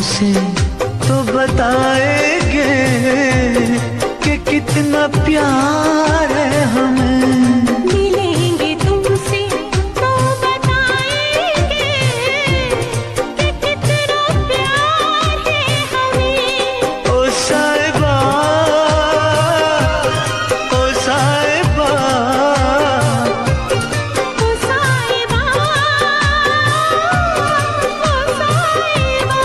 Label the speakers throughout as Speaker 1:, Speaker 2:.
Speaker 1: तुमसे तो बताएंगे कि कितना प्यार है हमें।
Speaker 2: मिलेंगे तुमसे तो बताएंगे कि कितना प्यार है हमें।
Speaker 1: ओ साहिबा, ओ साहिबा,
Speaker 2: ओ साहिबा, ओ साहिबा।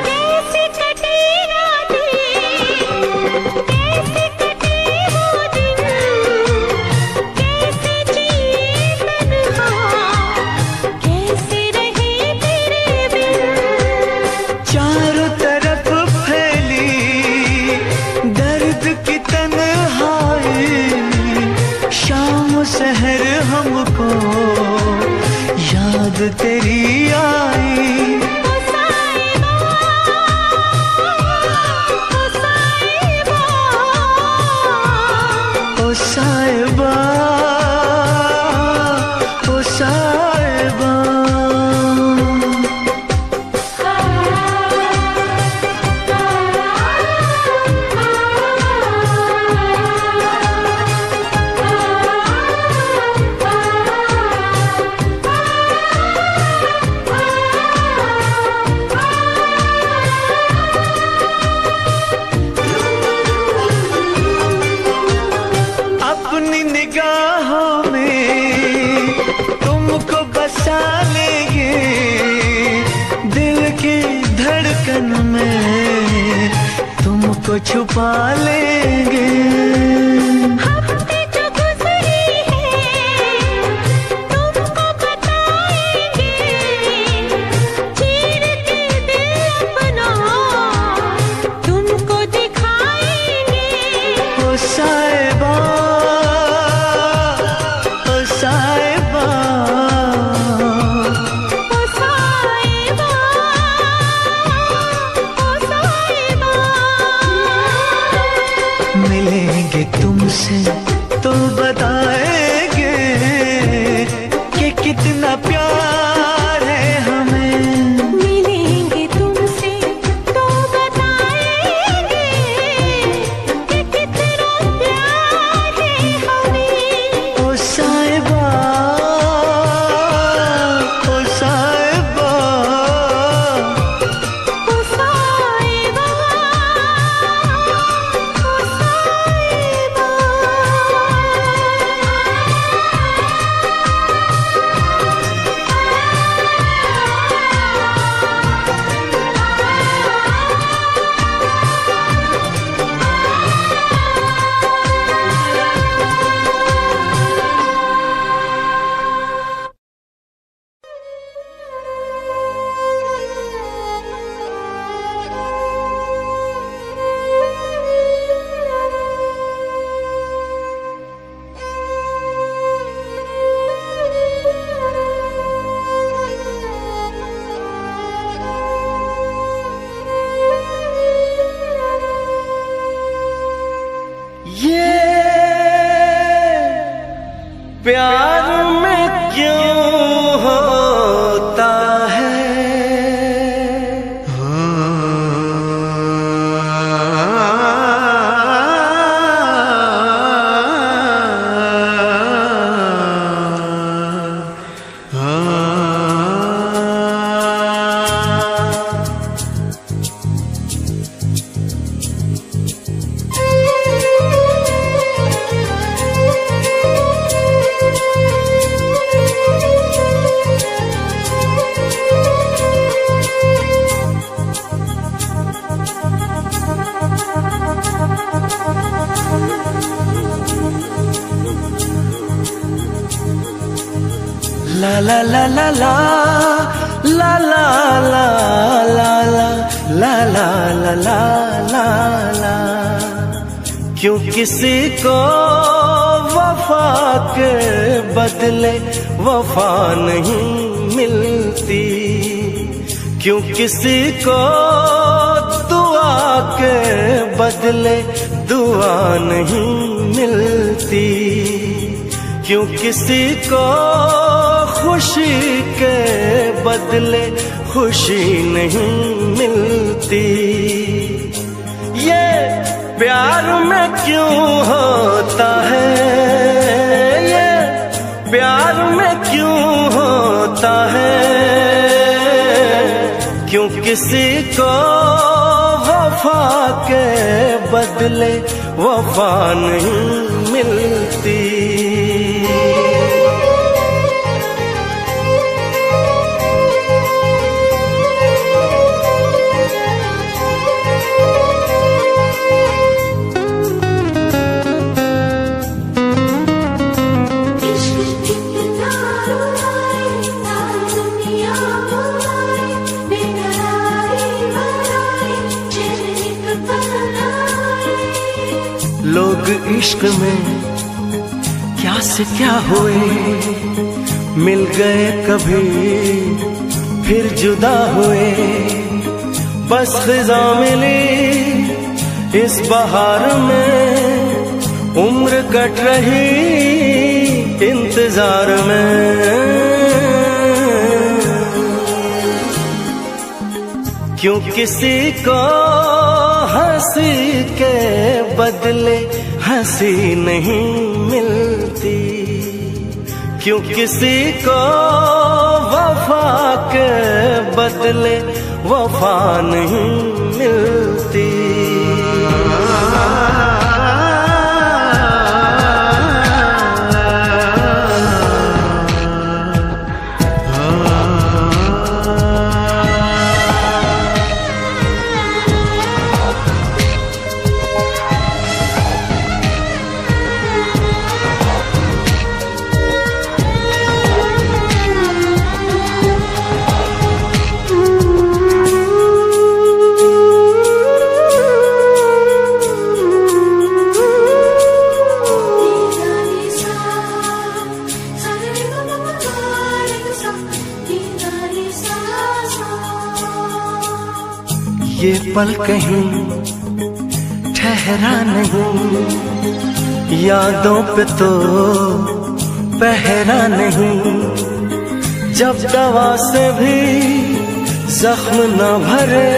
Speaker 2: कैसे कटे रातें, कैसे कटे वो दिन, कैसे जिए तन्हा, कैसे रहे तेरे बिन।
Speaker 1: चारों तरफ फैली दर्द की तन्हाई, शाम सहर हमको याद तेरी आई।
Speaker 2: ओ साहिबा, ओ साहिबा,
Speaker 1: ओ साहिबा, ओ साहिबा। अपनी निगाहों में तुमको बसा लेंगे, दिल की धड़कन में तुमको छुपा लेंगे।
Speaker 2: हफ्ते जो गुजरी है तुमको बताएंगे, चीर के दिल अपना तुमको दिखाएंगे।
Speaker 1: ओ साहिबा, ओ साहिबा,
Speaker 2: ओ साहिबा, ओ साहिबा।
Speaker 1: मिलेंगे तुमसे तो बताएंगे कि कितना प्यार है हमें।
Speaker 2: मिलेंगे तुमसे तो बताएंगे कि कितना प्यार है हमें।
Speaker 1: ओ साहिबा, ओ साहिबा,
Speaker 2: ओ साहिबा, ओ साहिबा।
Speaker 1: ये प्यार में क्यों होता है? La la la la la la la la la la la la la la la la क्यों किसी को वफा के बदले वफा नहीं मिलती, क्यों किसी को दुआ के बदले दुआ नहीं मिलती, क्यों किसी को खुशी के बदले खुशी नहीं मिलती। ये प्यार में क्यों होता है, ये प्यार में क्यों होता है, क्यों किसी को वफा के बदले वफा नहीं मिलती। लोग इश्क में क्या से क्या हुए, मिल गए कभी फिर जुदा हुए, बस खिज़ा मिली इस बहार में, उम्र कट रही इंतजार में। क्यों किसी को हंसी के बदले हंसी नहीं मिलती, क्यों किसी को वफा के बदले वफा नहीं मिलती। ये पल कहीं ठहरा नहीं, यादों पे तो पहरा नहीं, जब दवा से भी जख्म न भरे,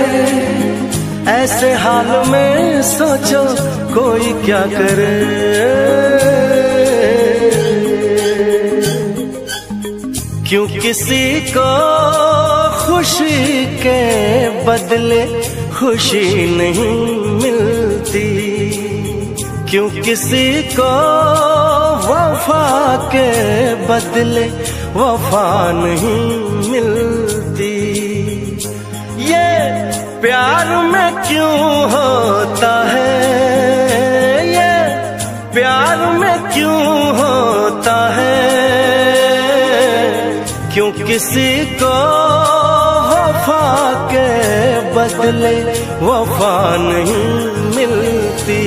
Speaker 1: ऐसे हाल में सोचो कोई क्या करे। क्यों किसी को खुशी के बदले खुशी नहीं मिलती, क्यों किसी को वफा के बदले वफा नहीं मिलती। ये प्यार में क्यों होता है, ये प्यार में क्यों होता है, क्यों किसी को वफा के बदले वफा नहीं मिलती।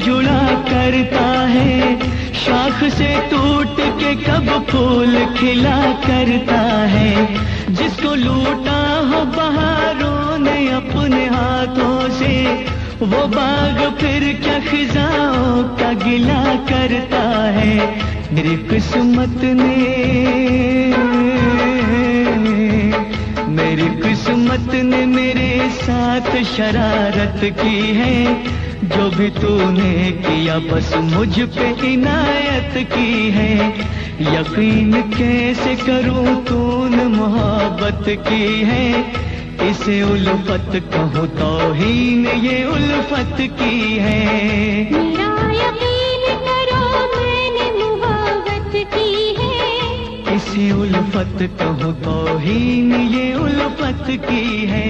Speaker 1: जुड़ा करता है, शाख से टूट के कब फूल खिला करता है। जिसको लूटा हो बहारों ने अपने हाथों से, वो बाग फिर क्या खिजाओं का गिला करता है। मेरी किस्मत ने मेरे साथ शरारत की है। जो भी तूने किया बस मुझ पे इनायत की है। यकीन कैसे करूं तूने मोहब्बत की है। इसे उल्फत कहूं तौहीन ये उल्फत की है।
Speaker 2: मेरा यकीन करो मैंने मोहब्बत की है।
Speaker 1: इसे उल्फत कहूं तौहीन ये उल्फत की है।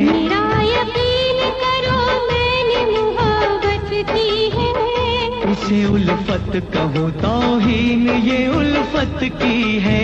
Speaker 2: मेरा यकीन करो मैंने मोहब्बत की है।
Speaker 1: इसे उल्फत कहूं तौहीन ये उल्फत की है।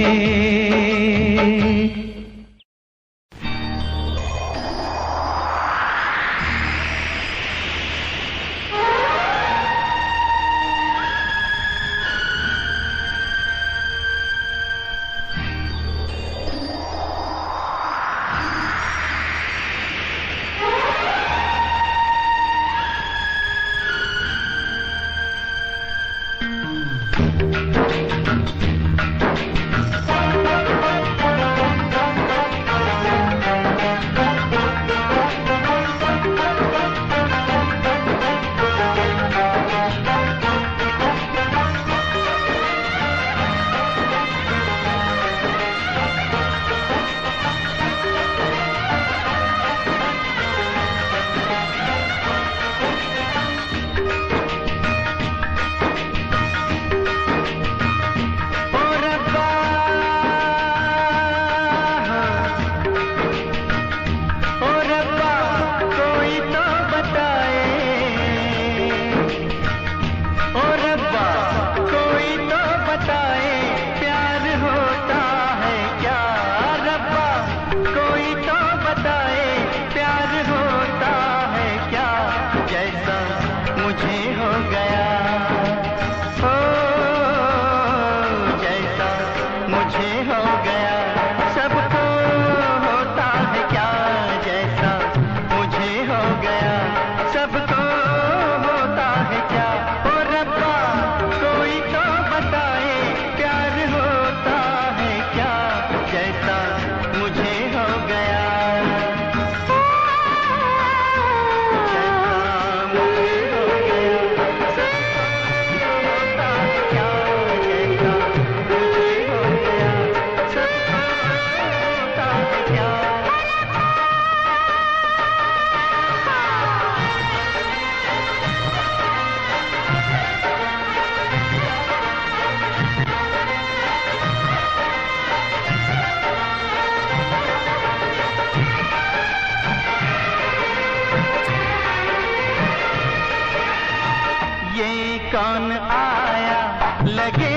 Speaker 3: कौन आया लगे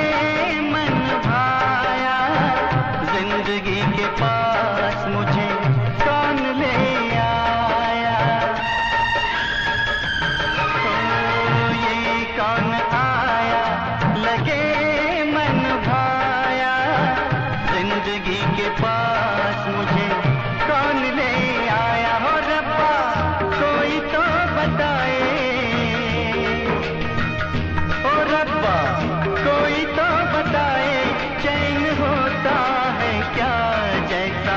Speaker 3: मन भाया, जिंदगी के पास मुझे कौन ले आया। ओ ये कौन आया लगे मन भाया, जिंदगी के पास मुझे कौन ले आया। हो रब्बा कोई तो बताए, रब्बा कोई तो बताए, चैन होता है क्या जैसा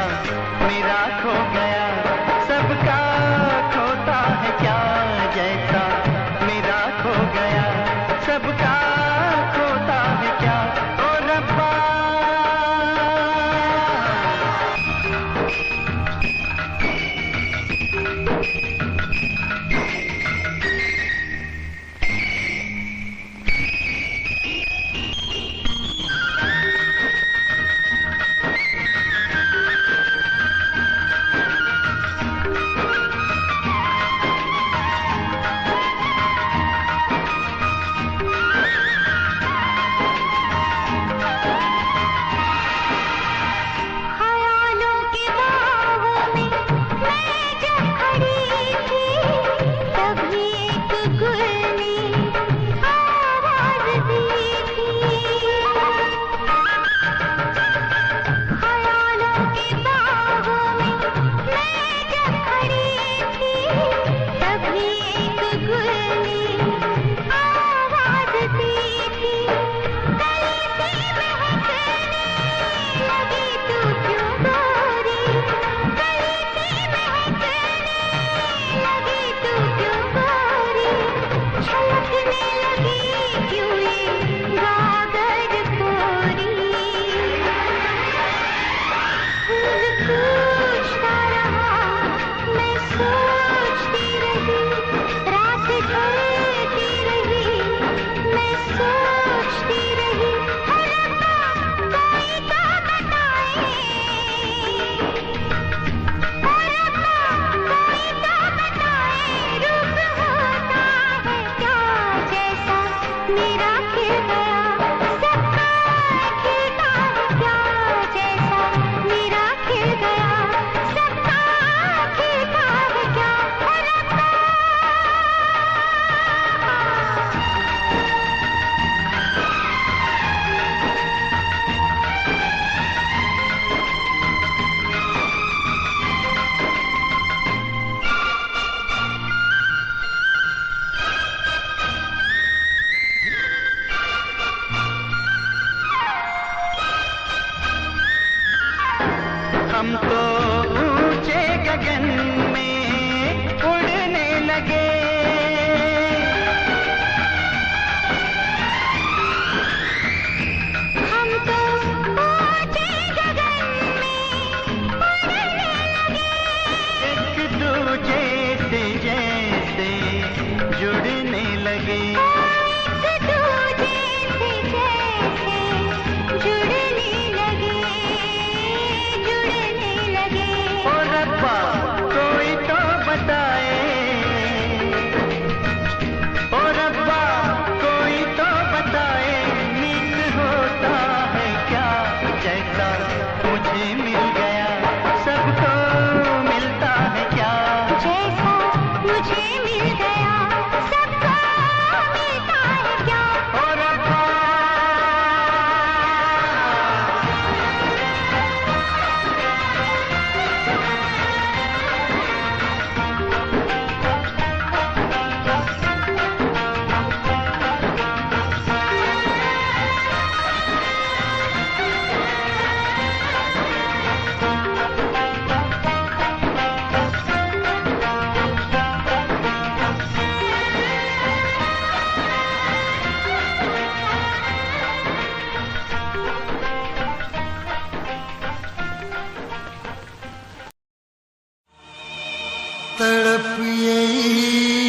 Speaker 4: तड़प ये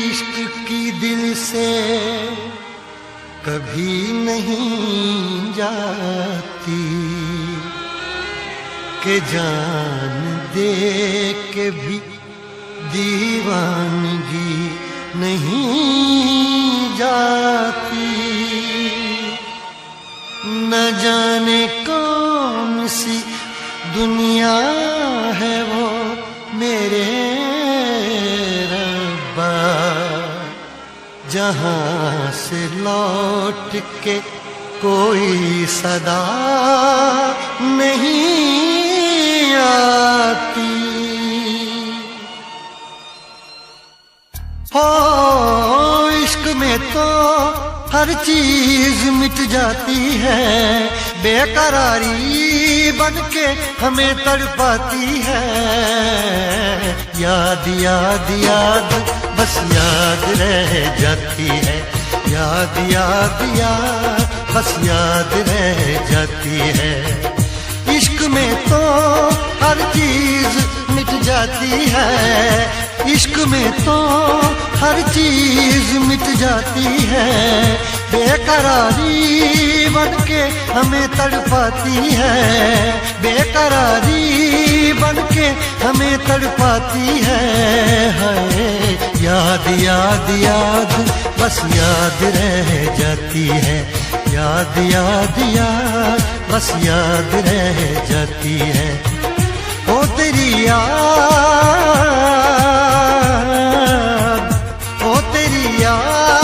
Speaker 4: इश्क की दिल से कभी नहीं जाती, कि जान दे के भी दीवानगी नहीं जाती। न जाने कौन सी दुनिया है वो मेरे रब्बा, जहाँ से लौट के कोई सदा नहीं आती। हो इश्क में तो हर चीज मिट जाती है, बेकरारी बनके हमें तड़पाती है। याद याद याद बस याद रह जाती है, याद याद याद बस याद रह जाती है। इश्क में तो हर चीज मिट जाती है, इश्क में तो हर चीज मिट जाती है। बेकरारी बनके हमें तड़पाती है, बेकरारी बनके हमें तड़पाती है। हाय याद याद याद बस याद रह जाती है, याद याद याद बस याद रह जाती है। ओ तेरी याद, ओ तेरी याद,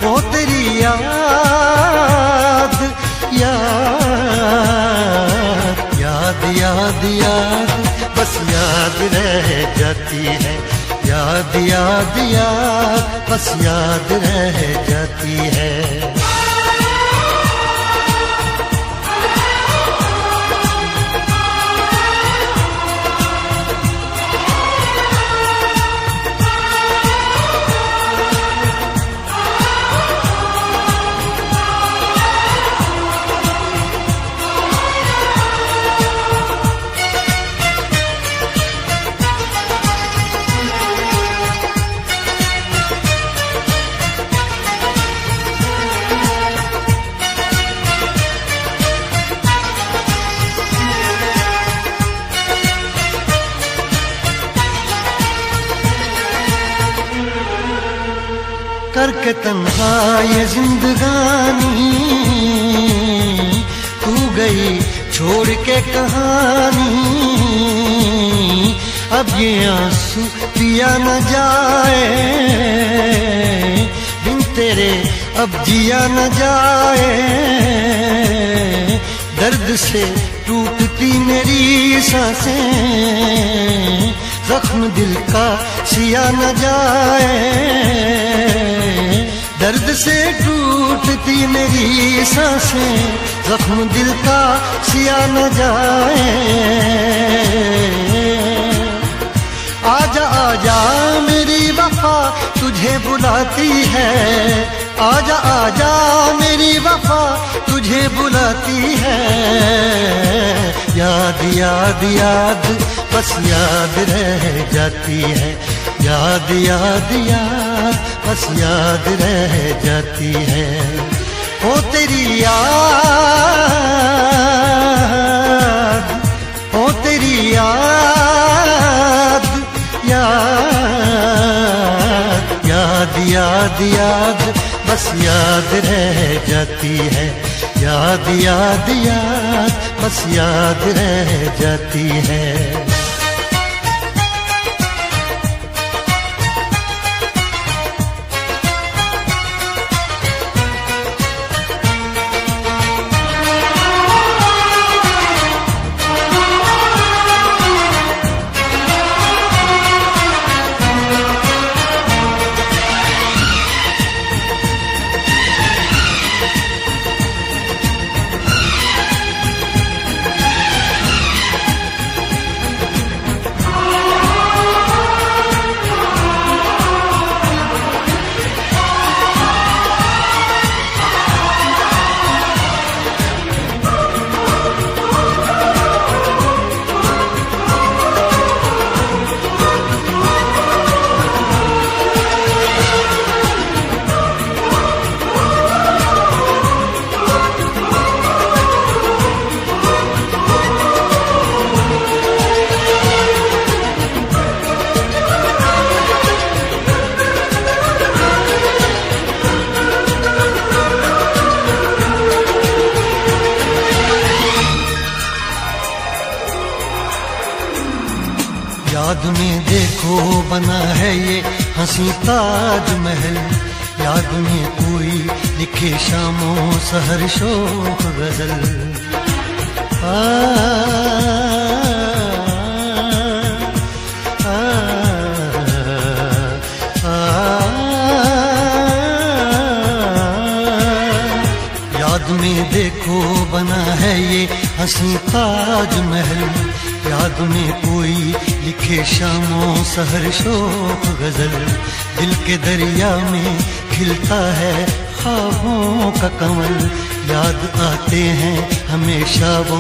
Speaker 4: ओ तेरी याद, याद याद याद याद बस याद रह जाती है, याद याद याद बस याद रह जाती है। करके तन्हा ये जिंदगानी, तू गई छोड़ के कहानी। अब ये आंसू पिया न जाए, बिन तेरे अब जिया न जाए। दर्द से टूटती मेरी सांसें, जख्म दिल का सिया न जाए। दर्द से टूटती मेरी सांसें, जख्म दिल का सिया न जाए। आजा आजा मेरी वफा तुझे बुलाती है, आजा आजा मेरी वफा तुझे बुलाती है। याद याद याद बस याद रह जाती है, याद याद याद बस याद रह जाती है। ओ तेरी याद, ओ तेरी याद, याद याद याद याद बस याद रह जाती है, याद याद याद बस याद रह जाती है। बना है ये हंसी ताजमहल, याद में कोई लिखे शामों सहर शोक गजल। याद में देखो बना है ये हंसी ताजमहल, याद में कोई लिखे शामों सहर शोक गजल। दिल के दरिया में खिलता है ख्वाबों का कमल, याद आते हैं हमेशा वो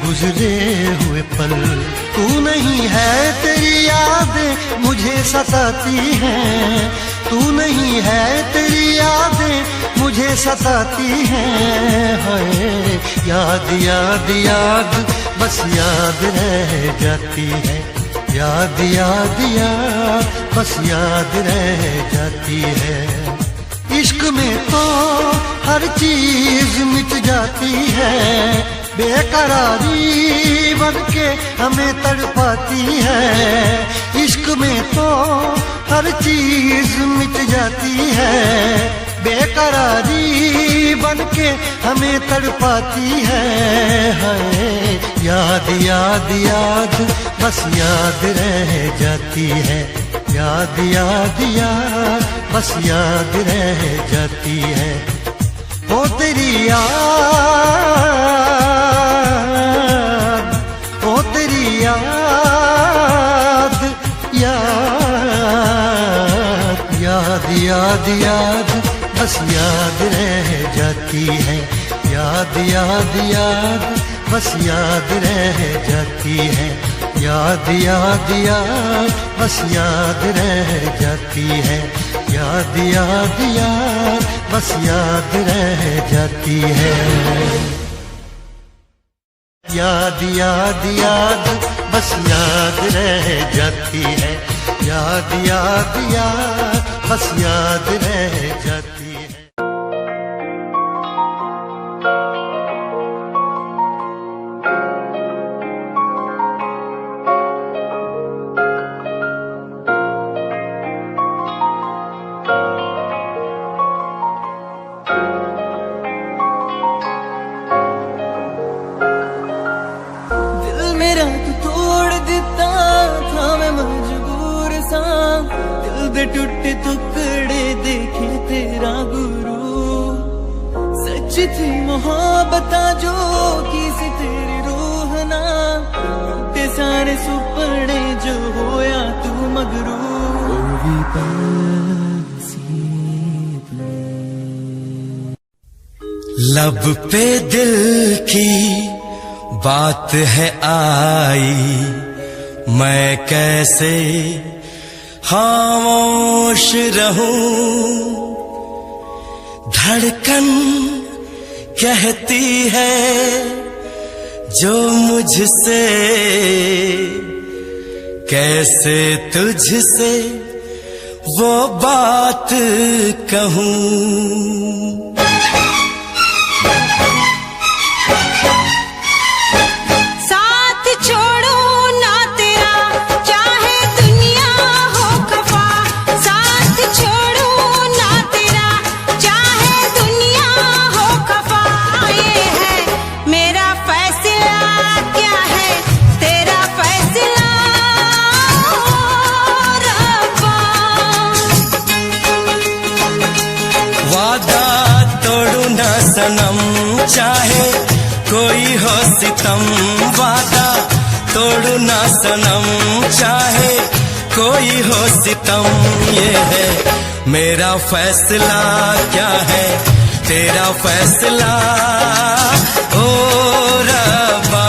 Speaker 4: गुजरे हुए पल। तू नहीं है तेरी यादें मुझे सताती हैं, तू नहीं है तेरी यादें मुझे सताती हैं। हाय याद याद याद बस याद रह जाती है, याद याद याद बस याद रह जाती है। इश्क में तो हर चीज मिट जाती है, बेकरारी बनके हमें तड़पाती है। इश्क में तो हर चीज मिट जाती है, बेकरारी बनके हमें तड़पाती है। हाय याद याद याद बस याद रह जाती है, याद याद याद बस याद रह जाती है। ओ तेरी याद, ओ तेरी याद, याद याद याद याद बस याद रह जाती है, याद याद याद बस याद रह जाती है। याद याद याद बस याद रह जाती है, याद याद याद बस याद रह जाती है। याद याद याद बस याद रह जाती है, याद याद याद बस याद रह जाती है।
Speaker 1: टूटे टुकड़े देखे तेरा गुरु, सच्ची थी मोहब्बत जो की सी तेरी रूह ना, टूटे सारे सुपने जो होया तू मगरू।
Speaker 5: लब पे दिल की बात है आई, मैं कैसे खामोश रहूं। धड़कन कहती है जो मुझसे, कैसे तुझसे वो बात कहूं। सनम चाहे कोई हो सितम, वादा तोड़ू ना सनम चाहे कोई हो सितम। ये है मेरा फैसला, क्या है तेरा फैसला ओ रब्बा।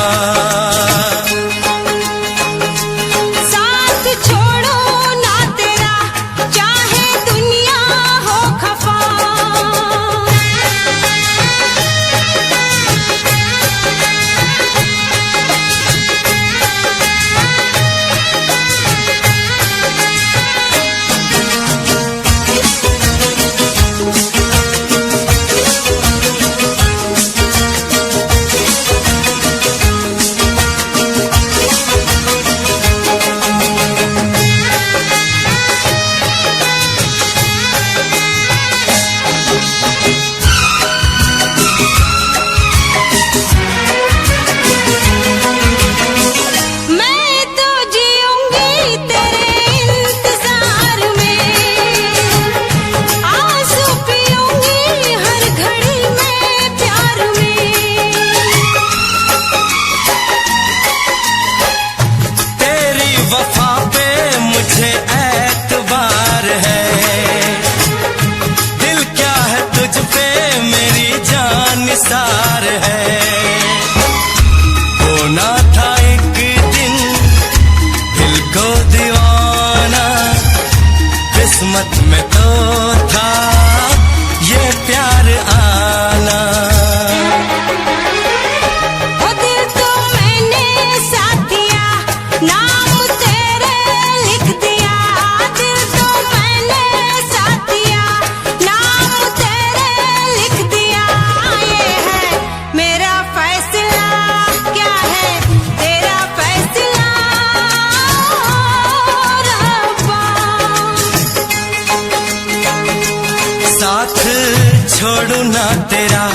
Speaker 5: छोड़ू ना तेरा,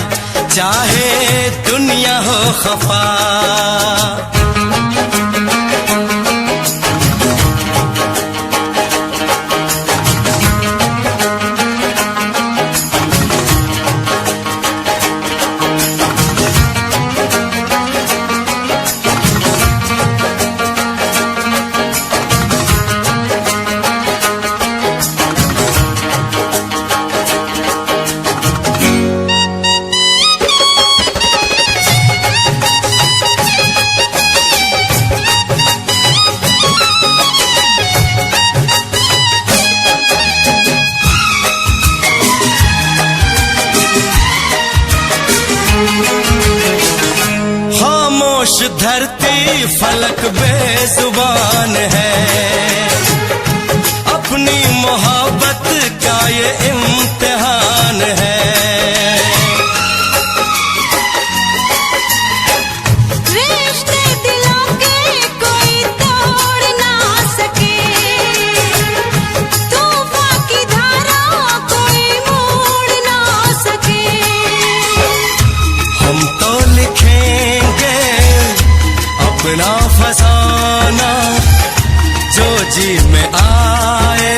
Speaker 5: चाहे दुनिया हो खफा। खामोश धरती फलक बेजुबान है, अपनी मोहब्बत का ये इम्तिहान है।
Speaker 2: रिश्ते दिलों के कोई तोड़ ना सके, तूफान की धारा कोई मोड़ ना सके।
Speaker 5: हम तो लिखेंगे अपना फसाना, जो जी में आए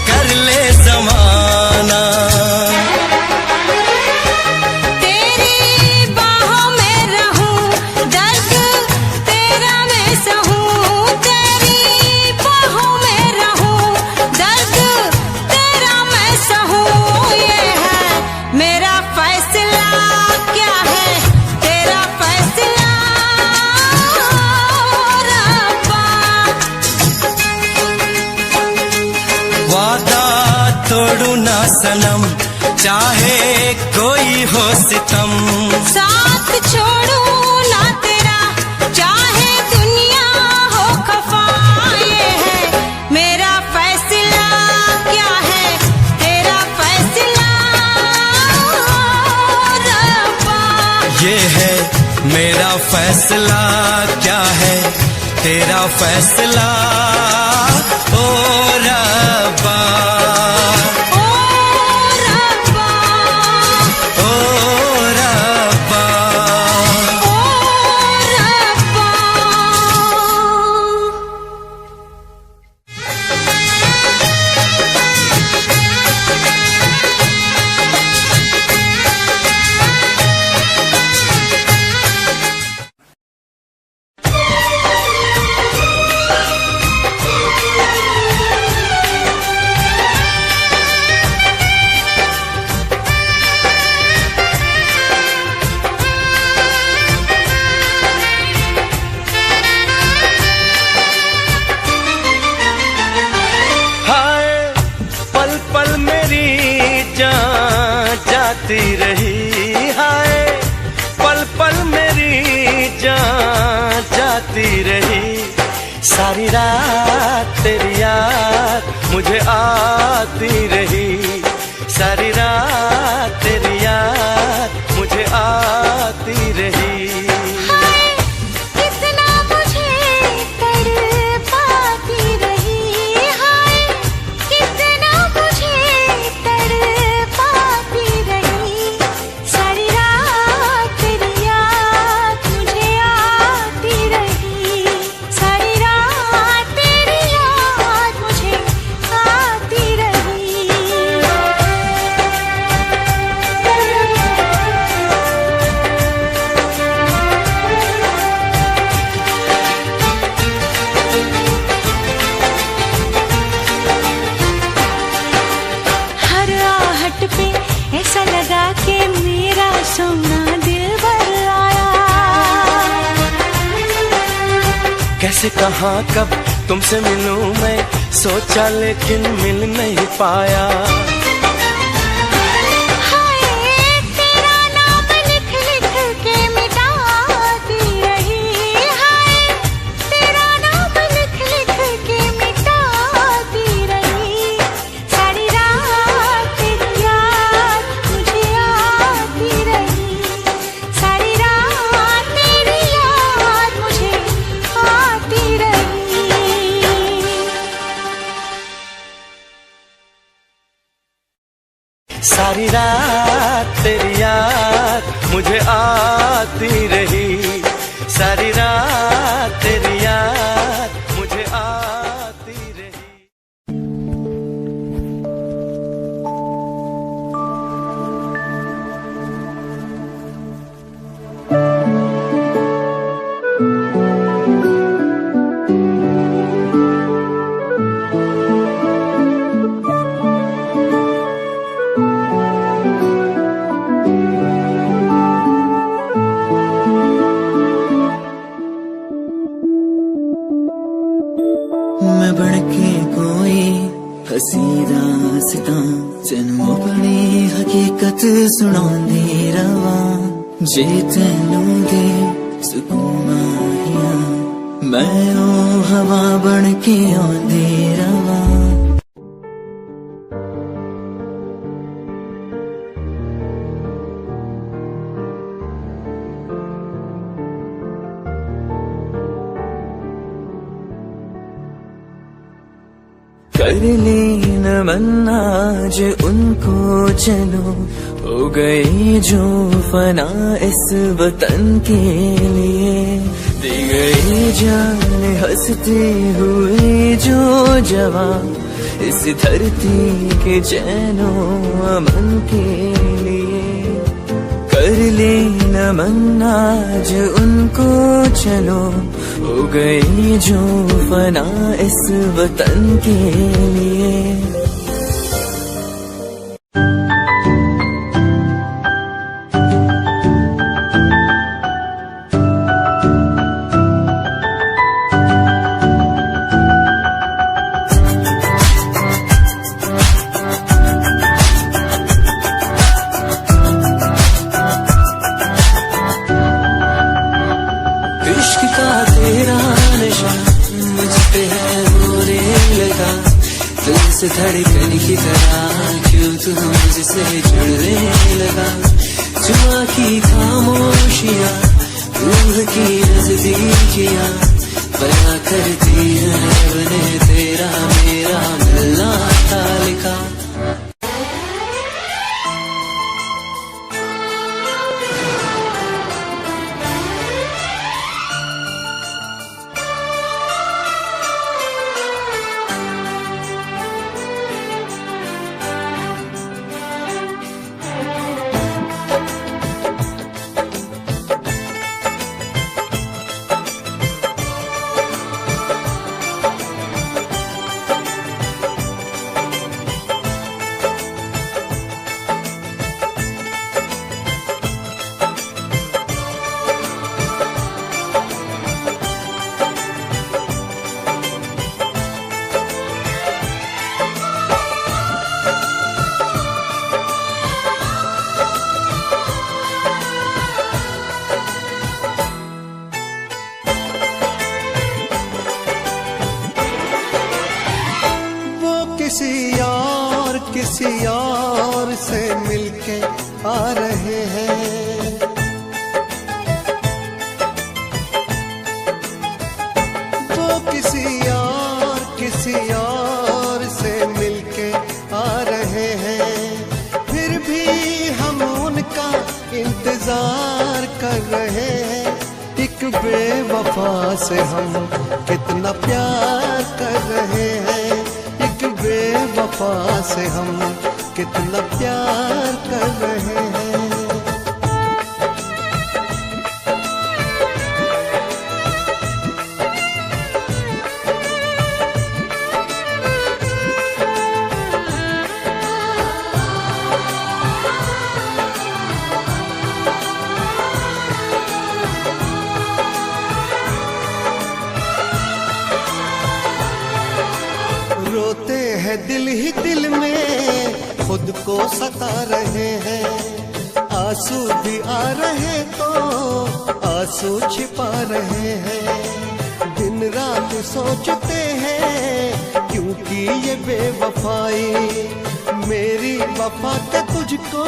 Speaker 5: कर ले जमाना।
Speaker 2: तेरी बाहों में रहूं, दर्द तेरा मैं सहूं। तेरी बाहों में रहूं, दर्द तेरा मैं सहूं। ये है मेरा फैसला, क्या है तेरा फैसला रब्बा।
Speaker 5: वादा तोड़ू ना सनम, चाहे कोई हो सितम।
Speaker 2: साथ छोड़ू ना तेरा, चाहे दुनिया हो खफा। ये है मेरा फैसला, क्या है तेरा फैसला रब्बा।
Speaker 5: ये है मेरा फैसला, क्या है तेरा फैसला ओ रब्बा।
Speaker 2: ओ रब्बा,
Speaker 5: ओ रब्बा,
Speaker 2: ओ रब्बा।
Speaker 5: हाय पल पल मेरी जान जाती रही, हाय पल पल मेरी जान जाती रही। सारी रात तेरी याद मुझे आती रही, सारी रात तेरी याद मुझे आती रही।
Speaker 2: हाय कितना मुझे तड़पाती रही, हाय कितना मुझे तड़पाती रही। सारी रात तेरी याद मुझे आती रही, सारी रात तेरी याद मुझे आती रही। हर आहट पे ऐसा लगा कि मेरा सोना दिल भर आया।
Speaker 5: कैसे कहाँ कब तुमसे मिलूं मैं, सोचा लेकिन मिल नहीं पाया।
Speaker 2: हाय तेरा नाम लिख लिख के मिटाती रही, हाय तेरा नाम लिख लिख के मिटाती रही। सारी रात तेरी याद मुझे आती रही, सारी रात तेरी याद मुझे आती रही।
Speaker 5: सारी रात तेरी याद मुझे आती रही, सारी रात तेरी याद मुझे आती रही।
Speaker 1: मैं बढ़के कोई हसी दास्तां तेनू अपनी हकीकत सुणांदी रवां, जे तेनू दे सुकून माहिया मैं ओ हवा बन के आंदी रवां। कर लेना मन्ना जो उनको चलो, हो गई जो फना इस वतन के लिए, दी गई जान हंसते हुए जो जवान इस धरती के चैनो अमन के लिए। कर लेना मन्ना जो उनको चलो, हो गई जो फना इस वतन के लिए। इश्क का तेरा नशा मुझ पे है होने लगा, दिल से धड़कन की तरह क्यों तू मुझसे जुड़ने लगा। जुआ की खामोशियाँ रूह की नजदीकियाँ बयां करती है बने तेरा मेरा मिलना था लिखा।
Speaker 4: किसी और से मिलके आ रहे हैं, वो किसी और से मिलके आ रहे हैं। फिर भी हम उनका इंतजार कर रहे हैं। एक बेवफा से हम कितना प्यार कर रहे हैं, एक बेवफा से हम कितना प्यार कर रहे हैं। रोते हैं दिल ही दिल में, खुद को सता रहे हैं। आंसू भी आ रहे तो आंसू छिपा रहे हैं। दिन रात सोचते हैं क्योंकि ये बेवफाई, मेरी वफा का तुझको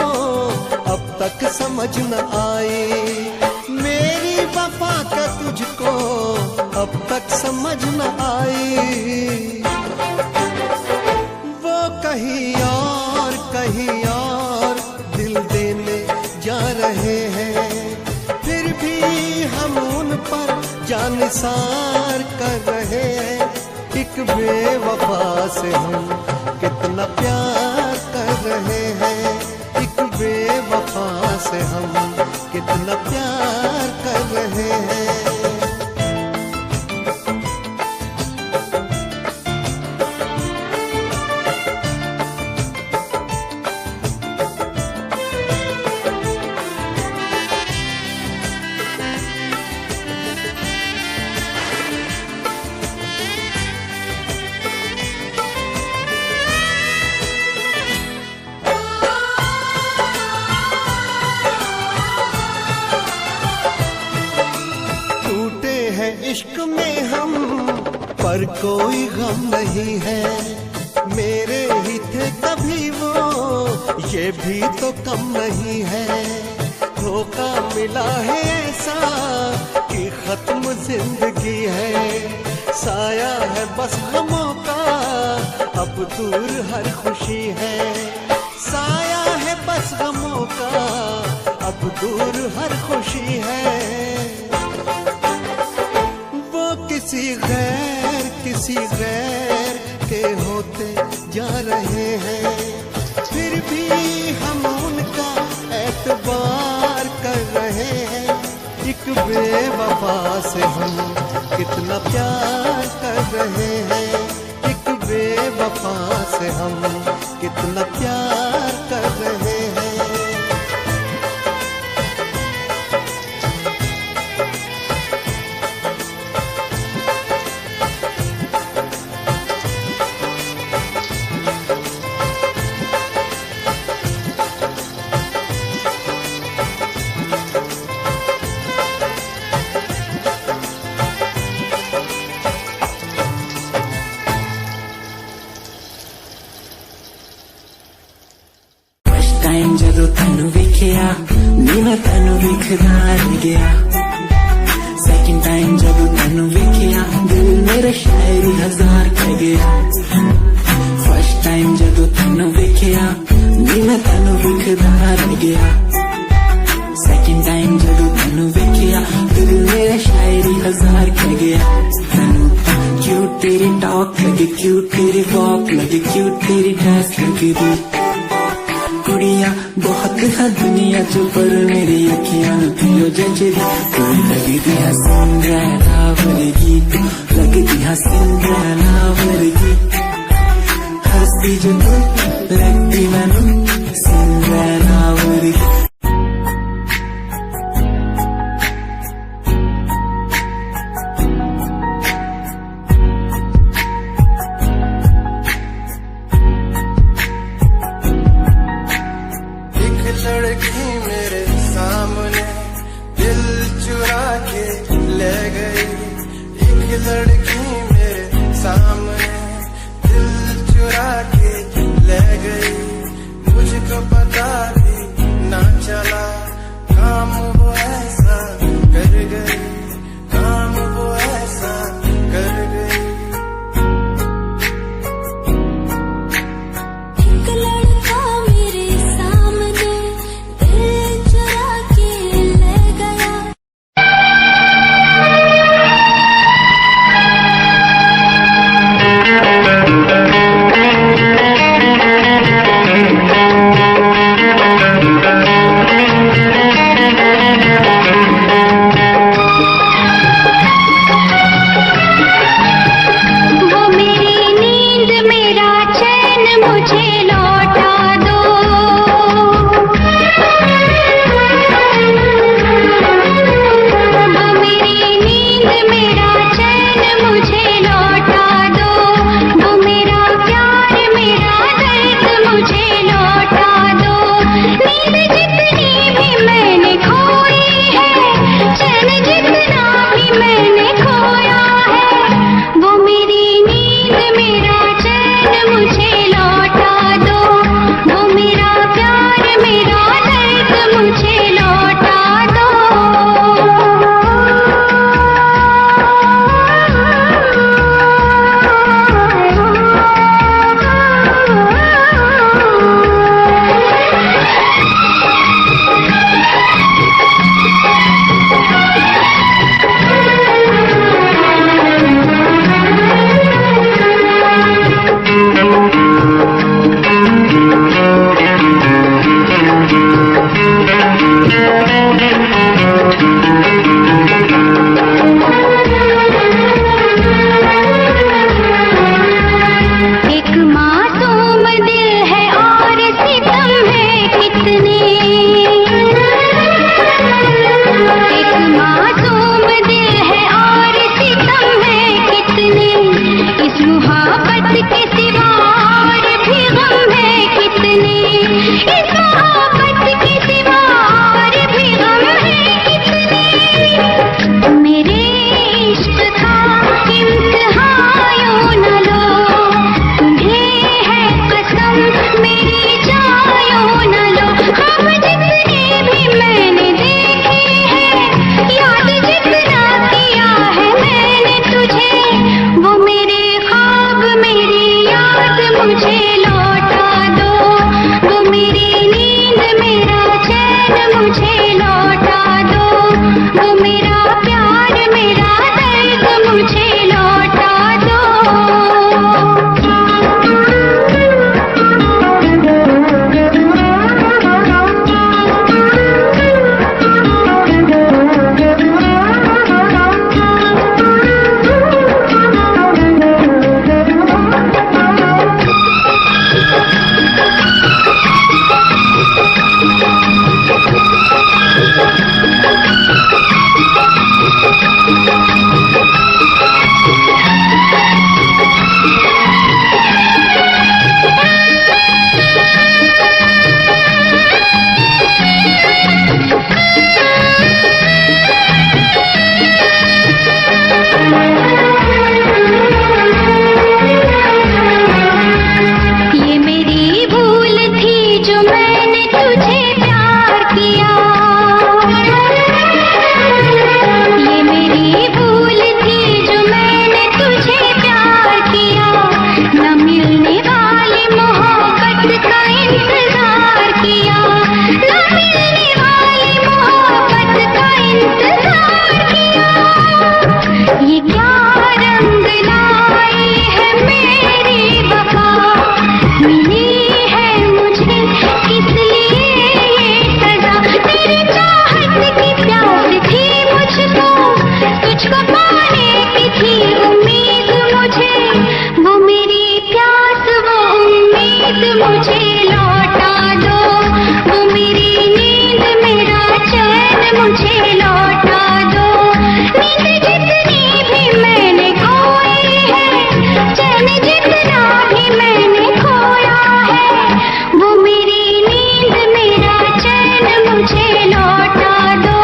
Speaker 4: अब तक समझ न आई। मेरी वफा का तुझको अब तक समझ न आई। वो कहीं और निसार कर रहे हैं। एक बेवफा से हम कितना प्यार कर रहे हैं, एक बेवफा से हम कितना प्यार कर रहे हैं। इश्क में हम पर कोई गम नहीं है, मेरे ही थे कभी वो ये भी तो कम नहीं है। धोखा मिला है ऐसा कि खत्म जिंदगी है, साया है बस गमों का अब दूर हर खुशी है। साया है बस गमों का अब दूर हर खुशी है। किसी गैर के होते जा रहे हैं, फिर भी हम उनका एतबार कर रहे हैं। एक बेवफा से हम कितना प्यार कर रहे हैं, एक बेवफा से हम कितना प्यार कर रहे हैं।
Speaker 6: टाइम जदों तैनू वेखिया नी मैं तैनू वेखदा रह गया। सेकंड टाइम जदों तैनू वेखिया दिल मेरे शायरी हजार कह गया। फर्स्ट टाइम जदों तैनू वेखिया नी मैं तैनू वेखदा रह गया। सेकंड टाइम जदों तैनू वेखिया दिल मेरे शायरी हजार कह गया। तैनू क्यूट तेरी टॉक लगे, क्यूट तेरी वॉक लगे, क्यूट तेरी ड्रेस लगे। कुड़िया बहुत है दुनिया च पर मेरी अखियां पियो जजरी। कोई लगती है सिंड्रेला वर्गी, लगती है सिंड्रेला वर्गी। हंसती जो तू लगती मैनू सिंड्रेला वर्गी।
Speaker 5: लड़की मेरे सामने दिल चुरा के ले गई, एक लड़की मेरे सामने दिल चुरा के ले गई। मुझको पता भी ना चला काम वो ऐसा कर गई, काम वो ऐसा कर गई।
Speaker 7: इस मोहब्बत के सिवा और भी गम है कितने। मेरे इश्क का इम्तिहान यूं न लो, तुम्हें है कसम मेरी जान यूं न लो। ख्वाब जितने भी मैंने देखे हैं, याद जितना किया है मैंने तुझे, वो मेरे ख्वाब मेरी याद मुझे लौटा दो। वो मेरी नींद मेरा चैन मुझे लौटा दो। वो मेरा प्यार मेरा दर्द मुझे लौटा दो। ये मेरी भूल थी जो मैंने तुझे प्यार किया। ये मेरी भूल थी जो मैंने तुझे प्यार किया। न मिलने वाली मोहब्बत का इंतजार किया। न मिलने वाली मोहब्बत का इंतजार किया। ये क्या रंग लाई है मेरी वफा, मिली है मुझे किस लिए ये सजा। तेरी चाहत की प्यास थी मुझको, तुझको पाने की थी उम्मीद मुझे। वो मेरी प्यास वो उम्मीद मुझे लौटा दो। वो मेरी नींद मेरा चैन मुझे लौटा दो। नींद जितनी भी मैंने खोई है, चैन जितना भी मैंने खोया है, वो मेरी नींद मेरा चैन मुझे लौटा दो।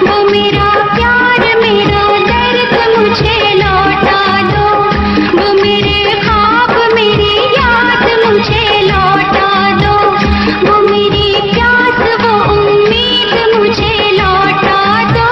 Speaker 7: वो मेरा प्यार मेरा दर्द मुझे लौटा दो। वो मेरे ख्वाब मेरी याद मुझे लौटा दो। वो मेरी प्यास वो उम्मीद मुझे लौटा दो।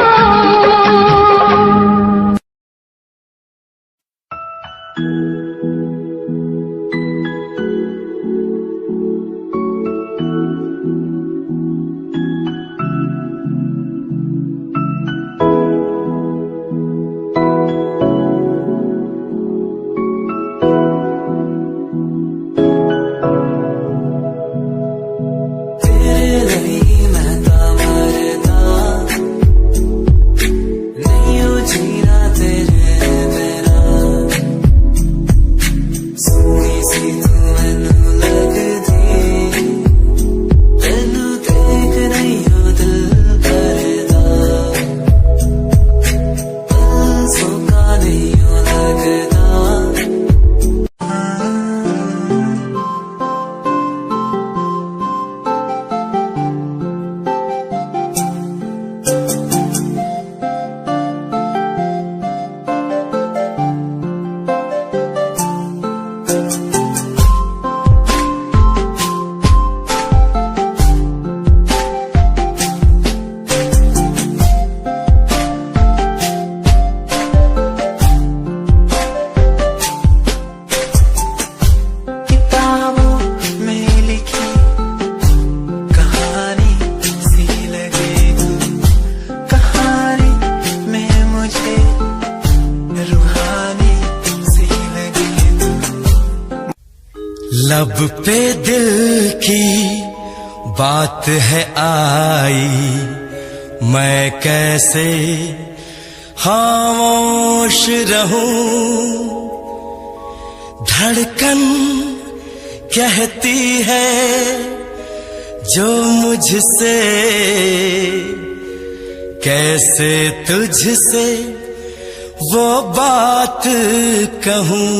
Speaker 6: तेरे नहीं महता मरता, नहीं हो जीना तेरे बिना। सोनी सी तू मैनू लगदी, मैनू देख नहीं हो दिल करदा। पल सोका नहीं हो लगदा। किताबों में लिखी कहानी सी लगे तू, कहानी में मुझे रूहानी सी लगे तू।
Speaker 5: लब पे दिल की बात है आई, मैं कैसे खामोश रहूं। धड़कन कहती है जो मुझसे, कैसे तुझसे वो बात कहूं।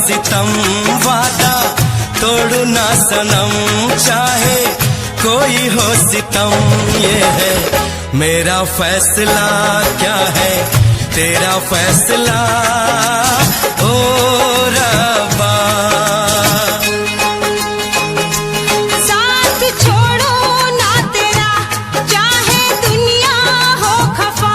Speaker 5: सितम, वादा तोड़ू ना सनम, चाहे कोई हो सितम। ये है मेरा फैसला, क्या है तेरा फैसला ओ रब्बा।
Speaker 2: साथ छोड़ो ना तेरा, चाहे दुनिया हो खफा।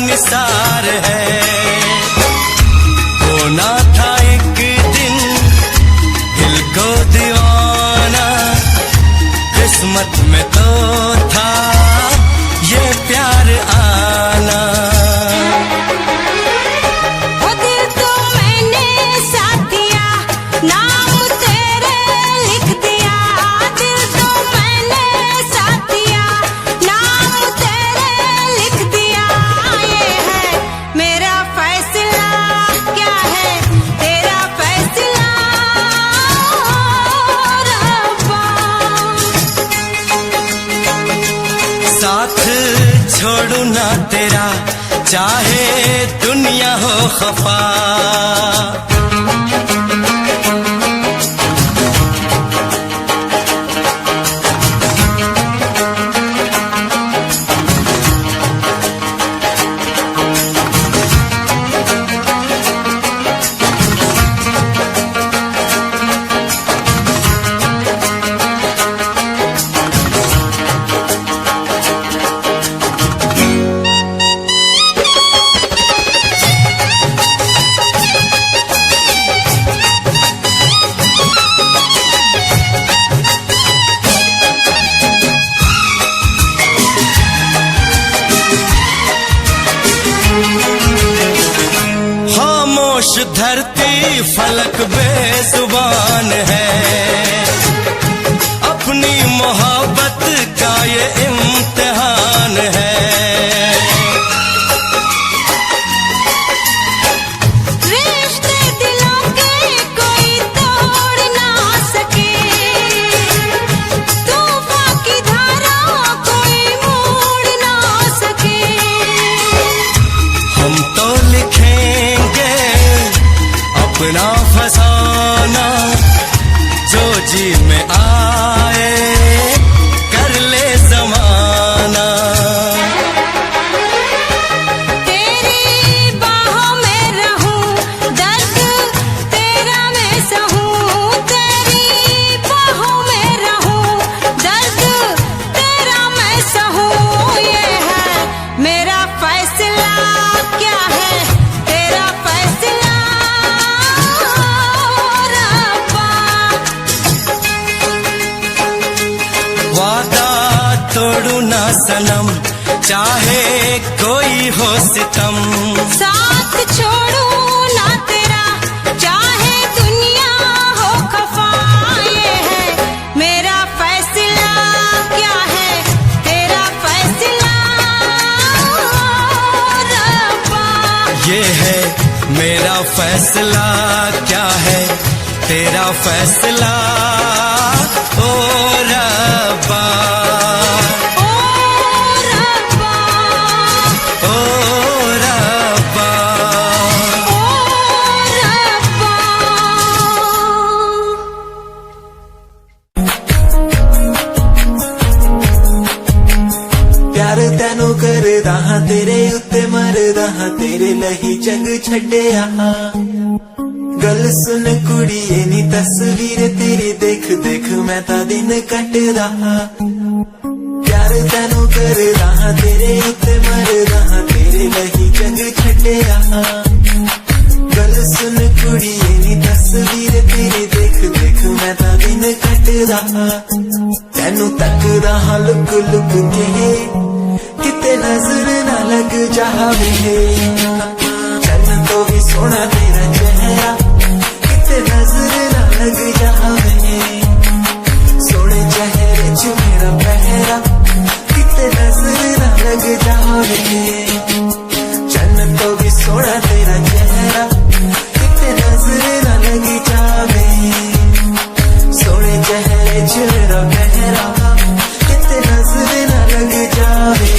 Speaker 5: निसार है, होना था एक दिन दिल को दीवाना, किस्मत में तो था ये प्यार आना।
Speaker 2: वो दिल तो मैंने साथ दिया, नाम तेरे लिख दिया। दिल तो मैंने साथ दिया, नाम तेरे लिख दिया। ये है मेरा फैसला, क्या है तेरा फैसला रब्बा।
Speaker 5: साथ छोड़ू ना तेरा, चाहे दुनिया हो खफा। खामोश धरती फलक बेजुबान है, अपनी मोहब्बत का ये इम्तिहान है।
Speaker 2: रिश्ते दिलों के कोई तोड़ ना सके, तूफान की धारा कोई मोड़ ना सके।
Speaker 5: हम तो लिखेंगे अपना फसाना, जो जी में आए कर ले ज़माना।
Speaker 2: तेरी बाहों में रहूं, दर्द तेरा मैं सहूं। तेरी बाहों में रहूं, दर्द तेरा मैं सहूं। ये है मेरा फैसला, क्या है तेरा फैसला रब्बा।
Speaker 5: वादा तोड़ू ना सनम, चाहे कोई हो सितम।
Speaker 2: साथ छोड़ू ना तेरा, चाहे दुनिया हो खफा। ये है मेरा फैसला, क्या है तेरा फैसला रब्बा।
Speaker 5: ये है मेरा फैसला, क्या है तेरा फैसला ओ रब्बा।
Speaker 2: ओ रब्बा,
Speaker 5: ओ रब्बा,
Speaker 2: ओ रब्बा।
Speaker 6: प्यार तैनू करदा हां, तेरे उत्ते मरदा हां, तेरे ਲਈ ਜਗ ਛੱਡਿਆ गल सुन कुड़िए नी तस्वीर तेरी देख देख मैं ता दिन कट रहा प्यार तैनू कर रहा तेरे उत्ते मर रहा तेरे लही जग छड्डिया गल सुन कुड़िए नी तस्वीर तेरी देख देख मैं ता दिन कट रहा तैनू तक रहा लुक लुक के किते नजर ना लग जावे चन्न तो भी सोना तेरा चेहरा नजर ना लग जावे सोने चेहरे च मेरा पहरा किते नजर ना लग जावे चन्न तो भी सोना तेरा चेहरा किते नजर ना लग जावे सोने चेहरे च मेरा पहरा किते नजर ना लग जावे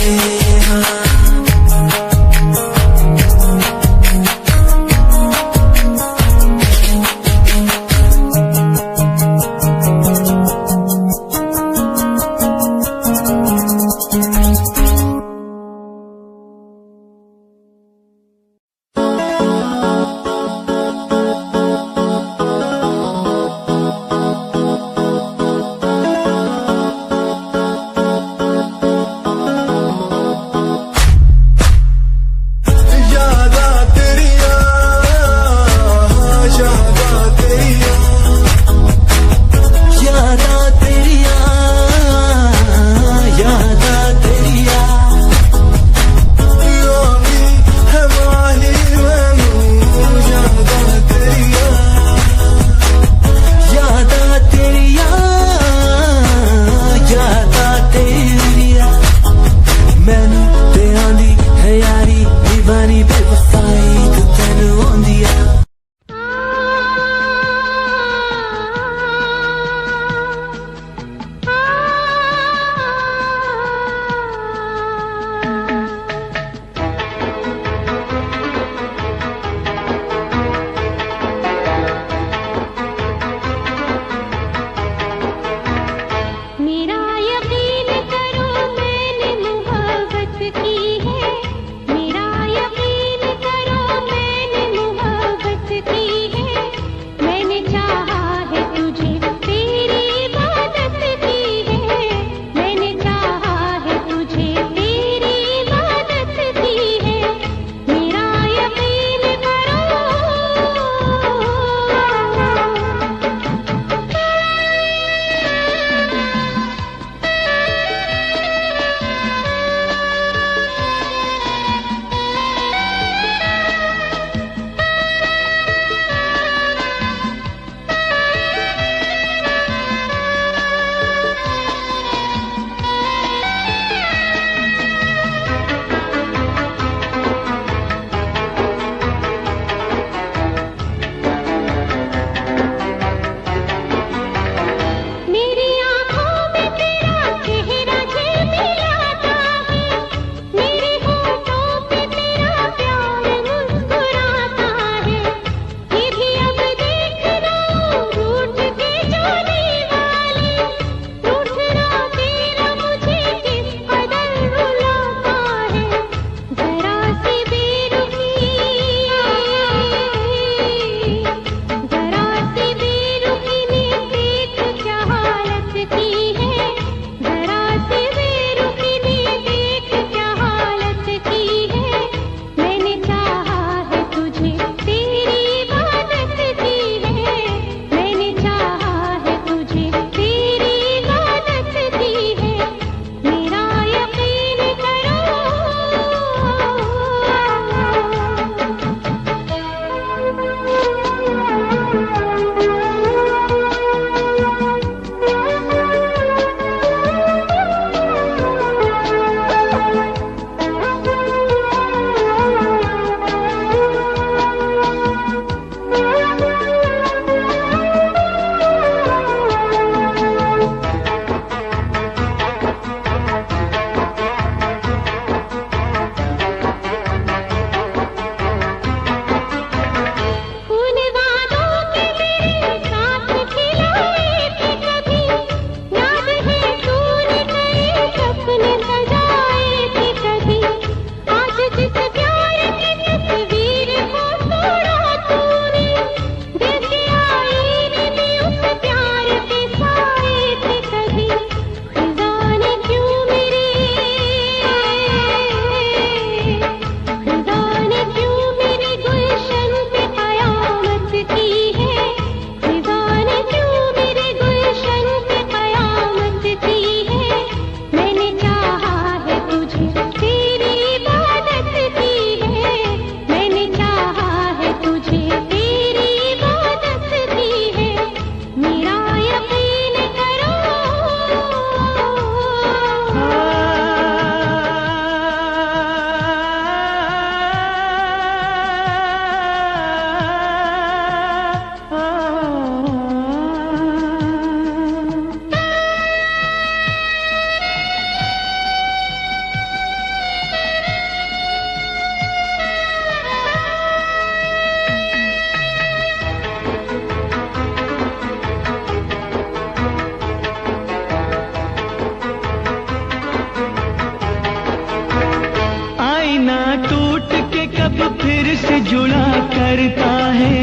Speaker 1: फिर से जुड़ा करता है,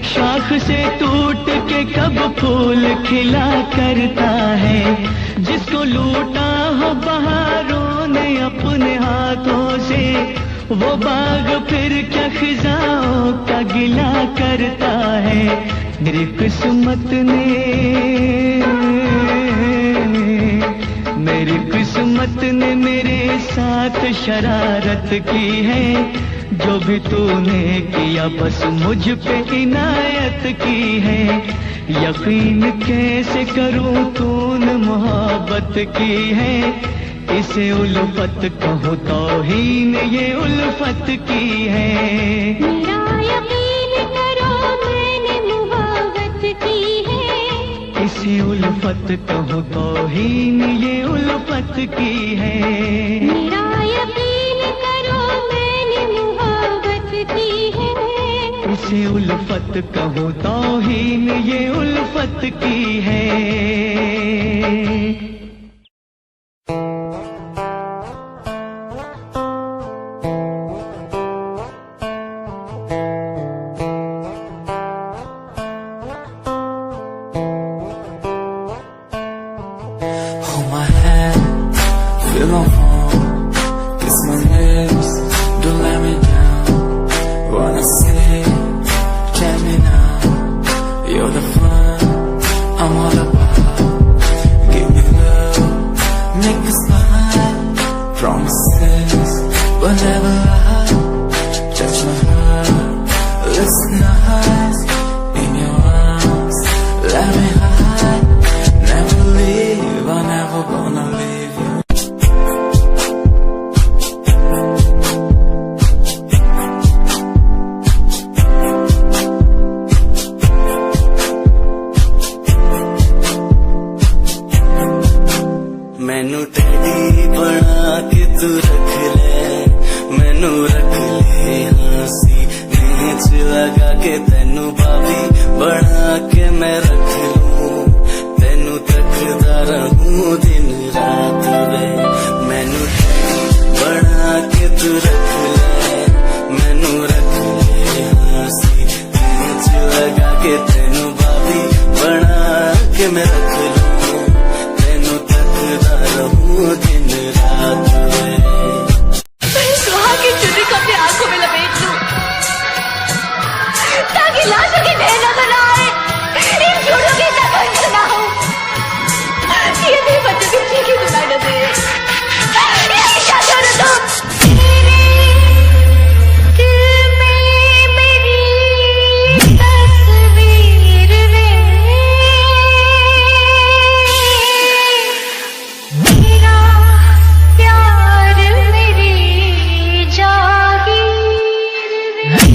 Speaker 1: शाख से टूट के कब फूल खिला करता है। जिसको लूटा हो बहारों ने अपने हाथों से, वो बाग फिर क्या खिजाओं का गिला करता है। मेरी किस्मत ने मेरे साथ शरारत की है। जो भी तूने किया बस मुझ पे इनायत की है। यकीन कैसे करूं तूने मोहब्बत की है। इसे उल्फत कहूं तौहीन ये उल्फत की है।
Speaker 7: मेरा यकीन करो मैंने मोहब्बत की है।
Speaker 1: इसे उल्फत कहूं तौहीन ये उल्फत की है।
Speaker 7: मेरा यकीन करो मैंने मोहब्बत की है।
Speaker 1: इसे उल्फत कहूं तौहीन ये उल्फत की है।
Speaker 6: Hold my hand, feel my palm, kiss my lips, don't let me down. Wanna say, tell me now, you're the fun I'm all about. Give me love, make me smile, promises will never lie. Touch my heart, listen nice, in your arms, let me hide. Never leave, I'm never gonna leave you.
Speaker 5: मैनू teddy बना के तू रख ले, मैनू रख ले हंसी नीच लगा के तेनू भाभी बना के मैं रख लूं। तेनू तकदा रहूं दिन रात वे। मैनू टेडी बना के तू रख ले, मैनू रख ले हंसी नीच लगा के तेनू भाभी बना के मैं रख लूं। दिन रात
Speaker 2: सुहाग की चुनरी को अपनी आंखों में लपेट लूं, ताकि लाशों की ढेर नजर ना आए, इन जोड़ों की तकलीफ ना हो। ये भी बच्चों की चीखी सुनाई न दे। ये क्या करो तुम?
Speaker 7: दिल में मेरी तस्वीर है, मेरा प्यार मेरी जागीर है।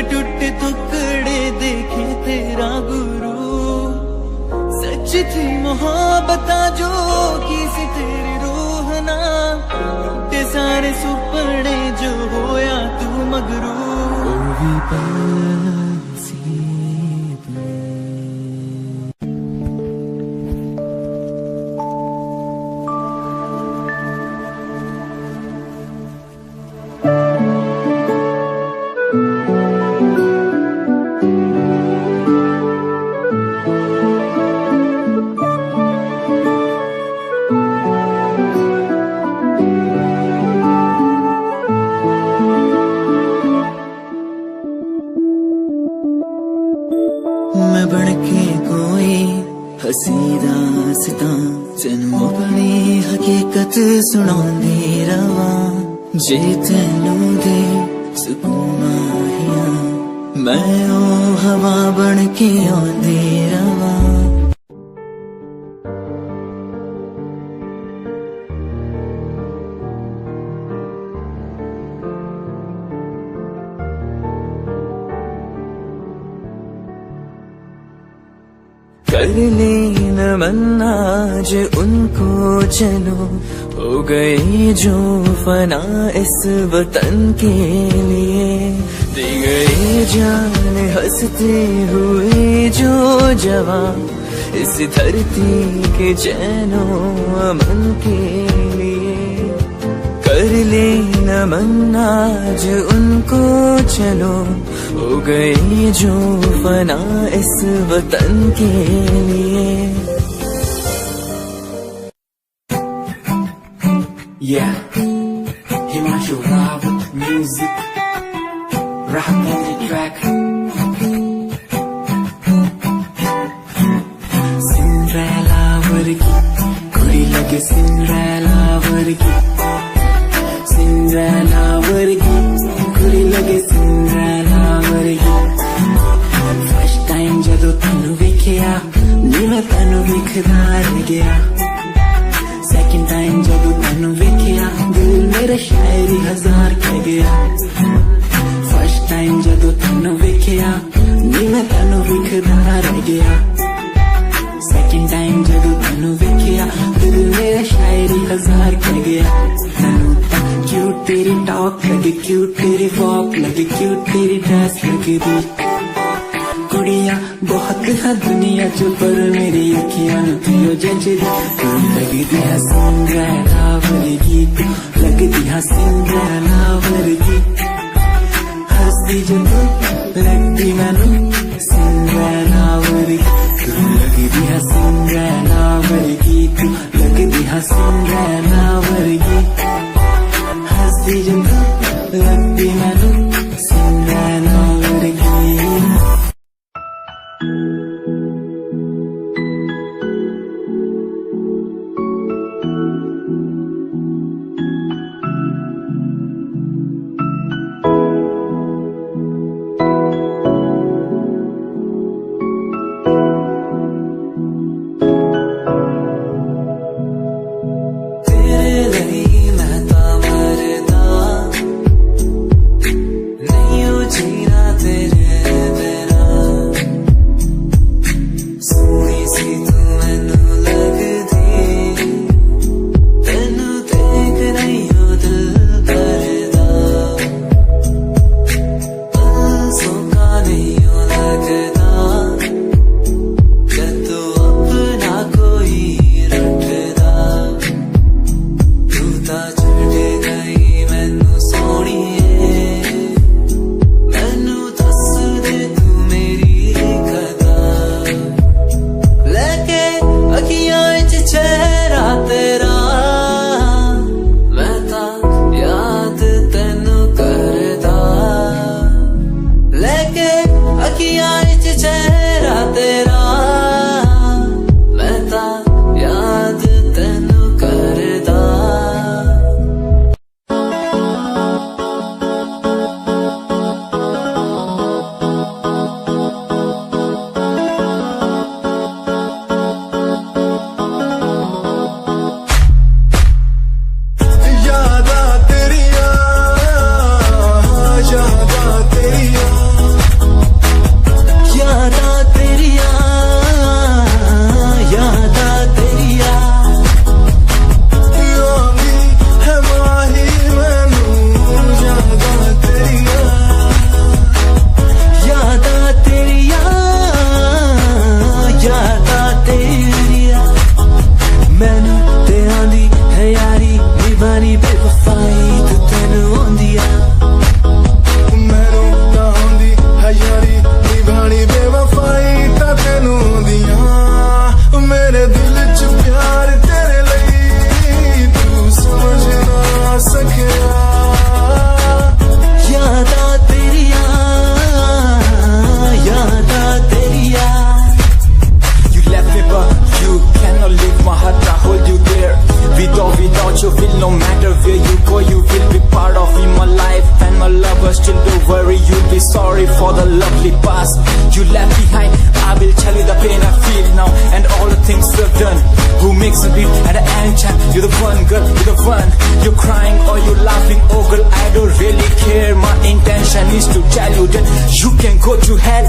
Speaker 6: टूटे टुकड़े देखे तेरा गुरु। सच थी मोहब्बत जो किसी तेरी रूह ना, ते सारे सुपने जो होया तू मगरू। मैं बनके कोई हसी दास्तां तेनू अपनी हकीकत सुनांदी रवा। जे तेनू दे सुकून माहिया मैं ओ हवा बनके आंदी रवा। कर लेना मन्ना जो उनको चलो, हो गए जो फना इस वतन के लिए। दे गए जान हंसते हुए जो जवान इस धरती के चैनो अमन के लिए। कर लेना मन्ना जो उनको चलो, हो गए जो फना इस वतन के लिए।
Speaker 5: Yeah, Himanshu Rao with music, rap on the track. Cinderella वर्गी कुड़ी लगे Cinderella वर्गी, Cinderella वर्गी कुड़ी लगे Cinderella वर्गी। First time जदों तैनू वेखिया नी मैं तैनू वेखदा रह गया। Second time जदों तैनू वेखिया दिल मेरा शायरी हजार कह गया। First time जदों तैनू वेखिया नी मैं तैनू वेखदा रह गया। Second time जदों तैनू वेखिया दिल मेरा शायरी हजार कह गया। तैनू तां क्यूट तेरी टॉक लगे, क्यूट तेरी वॉक लगे, क्यूट तेरी ड्रेस लगे दी। कुड़ियां बहुत है दुनिया च पर मेरी अखियां थियो जजदी। तू लगदी है सिंड्रेला वर्गी, तू लगदी है सिंड्रेला वर्गी। हंसदी जदों लगदी मैनू सिंड्रेला वर्गी। तू लगदी है सिंड्रेला वर्गी, तू लगदी है सिंड्रेला वर्गी। हंसदी जदों लगदी मैनू Cinderella वर्गी।
Speaker 6: you left behind. I will tell you the pain I feel now and all the things we've done. Who makes a beat at any time? You're the one, girl, you're the one. You're crying or you're laughing, oh girl, I don't really care. My intention is to tell you that you can go to hell.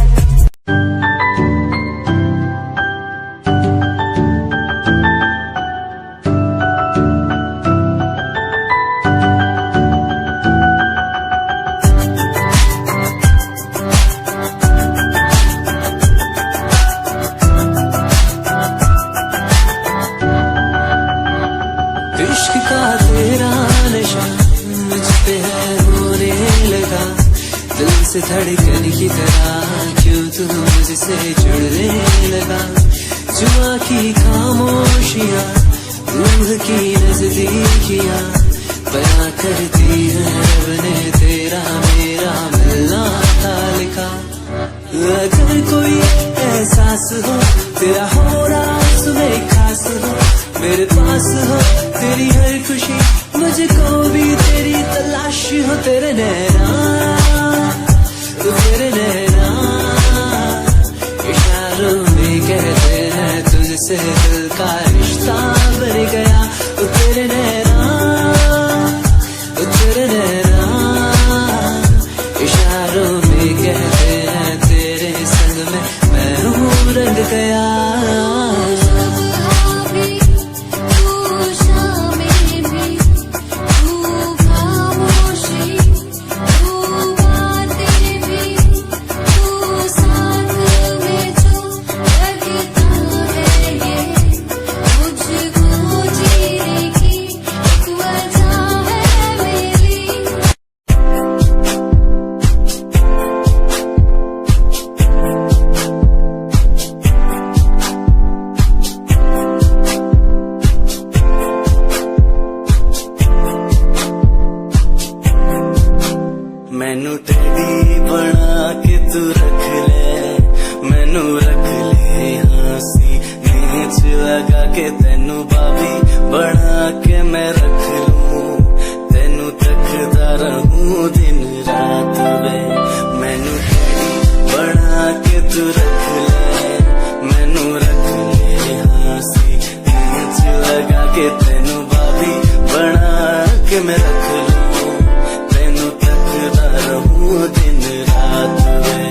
Speaker 5: इश्क का तेरा नशा मुझ पे है होने लगा, दिल से धड़कन की तरह क्यों तू मुझसे जुड़ने लगा। जुआ की खामोशियाँ रूह की नजदीकियाँ बयां करती है रब ने तेरा मेरा मिलना था लिखा। अगर कोई एहसास हो तेरा हो रहा सुबह खास हो, मेरे पास हो तेरी हर खुशी, मुझको भी तेरी तलाश हो। तेरे नैना तेरे नैना इशारों में कहते हैं तुझसे दिल का रिश्ता बढ़ गया। तेरे नैना इशारों में कहते हैं तेरे संग में मैं हूँ रंग गया। मैनू टेडी बना के तू रख ले, मैनू रख ले हाँसी नीच लगा के तेनू भाभी बना के मैं रख लूं, तेनू तकदा रहूं दिन रात वे। मैनू टेडी बना के तू रख ले, मैनू रख ले हाँसी नीच लगा के तेनू भाभी बना के मैं रख लूं, रहूं दिन रात में।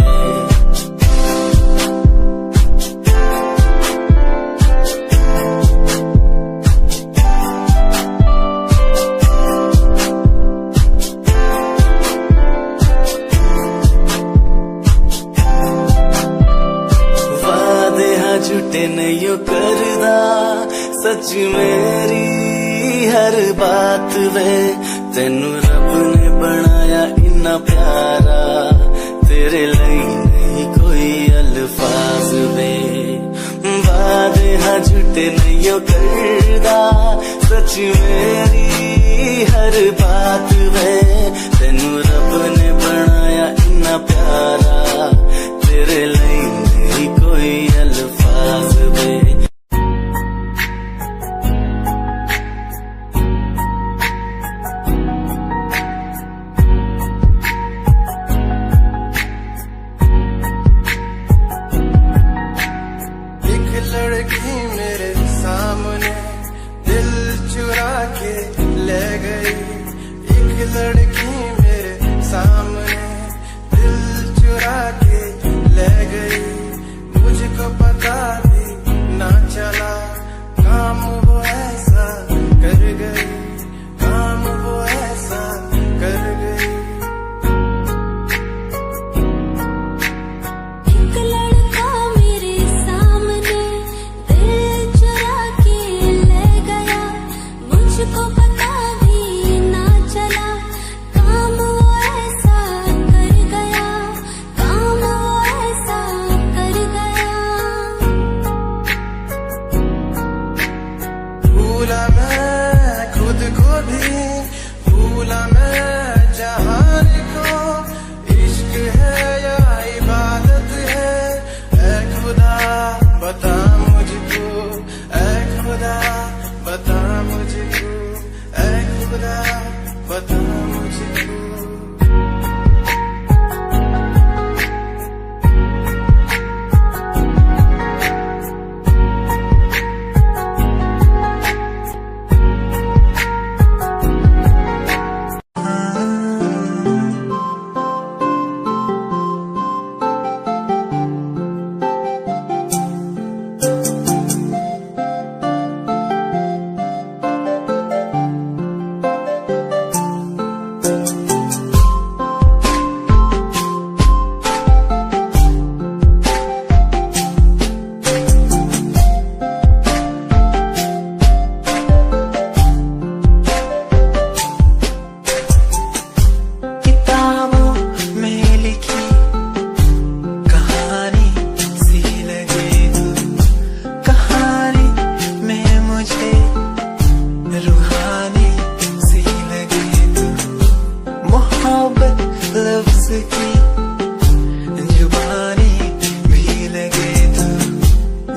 Speaker 5: वादे हाँ झूठे नहीं करदा, सच मेरी हर बात वे। तेनू रब ने बनाया इन्ना प्यारा, तेरे लिए नहीं कोई अल्फाज वे। वादे हाँ झूठे नहीं करदा, सच मेरी हर बात वे। तेनू रब ने बनाया इन्ना प्यारा, तेरे लिए नहीं कोई अल्फाज वे।
Speaker 8: लड़की मेरे सामने दिल चुरा के ले गई, एक लड़की मेरे सामने दिल चुरा के ले गई।